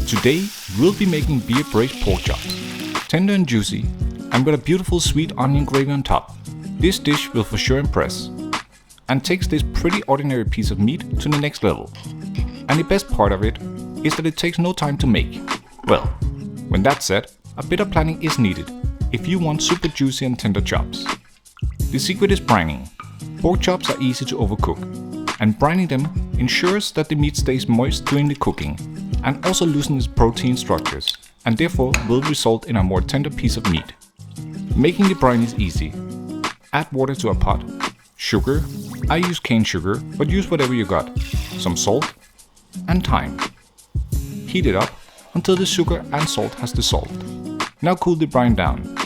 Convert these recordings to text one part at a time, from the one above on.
Today we'll be making beer braised pork chops. Tender and juicy, and with a beautiful sweet onion gravy on top. This dish will for sure impress, and takes this pretty ordinary piece of meat to the next level. And the best part of it is that it takes no time to make. Well, when that's said, a bit of planning is needed if you want super juicy and tender chops. The secret is brining. Pork chops are easy to overcook, and brining them ensures that the meat stays moist during the cooking and also loosens protein structures, and therefore will result in a more tender piece of meat. Making the brine is easy. Add water to a pot, sugar, I use cane sugar, but use whatever you got, some salt, and thyme. Heat it up until the sugar and salt has dissolved. Now cool the brine down.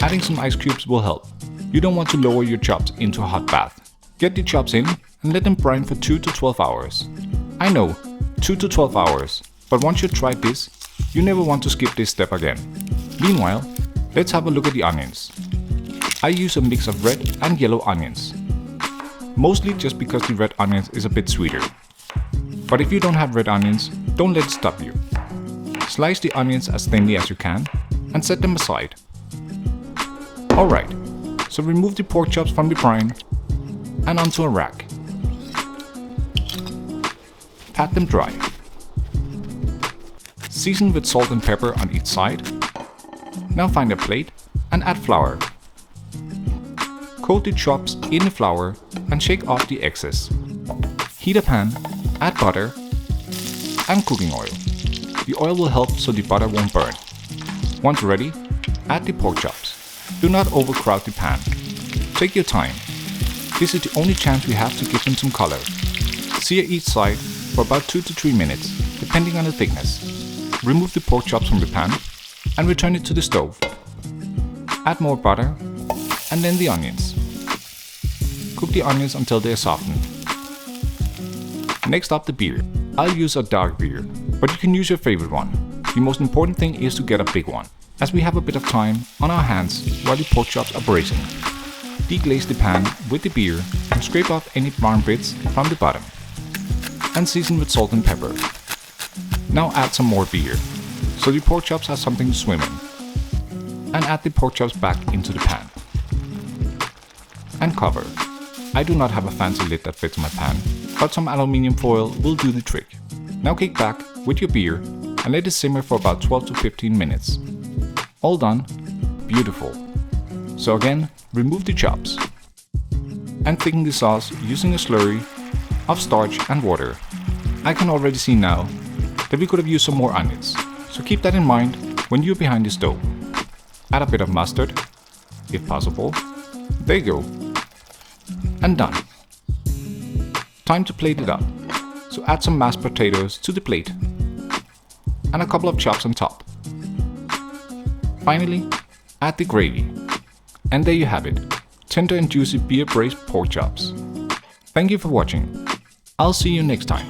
Adding some ice cubes will help. You don't want to lower your chops into a hot bath. Get the chops in and let them brine for 2 to 12 hours. I know, 2 to 12 hours, but once you try this, you never want to skip this step again. Meanwhile, let's have a look at the onions. I use a mix of red and yellow onions. Mostly just because the red onions is a bit sweeter. But if you don't have red onions, don't let it stop you. Slice the onions as thinly as you can and set them aside. Alright, so remove the pork chops from the brine and onto a rack. Pat them dry. Season with salt and pepper on each side. Now find a plate and add flour. Coat the chops in the flour and shake off the excess. Heat a pan, add butter and cooking oil. The oil will help so the butter won't burn. Once ready, add the pork chops. Do not overcrowd the pan. Take your time. This is the only chance we have to give them some color. Sear each side for about 2 to 3 minutes, depending on the thickness. Remove the pork chops from the pan and return it to the stove. Add more butter and then the onions. Cook the onions until they are softened. Next up, the beer. I'll use a dark beer, but you can use your favorite one. The most important thing is to get a big one, as we have a bit of time on our hands while the pork chops are braising. Deglaze the pan with the beer and scrape off any brown bits from the bottom. And season with salt and pepper. Now add some more beer, so the pork chops have something to swim in. And add the pork chops back into the pan. And cover. I do not have a fancy lid that fits my pan, but some aluminium foil will do the trick. Now kick back with your beer and let it simmer for about 12 to 15 minutes. All done. Beautiful. So again, remove the chops. And thicken the sauce using a slurry of starch and water. I can already see now that we could have used some more onions, so keep that in mind when you're behind the stove. Add a bit of mustard, if possible. There you go. And done. Time to plate it up. So add some mashed potatoes to the plate and a couple of chops on top. Finally, add the gravy. And there you have it, tender and juicy beer braised pork chops. Thank you for watching. I'll see you next time.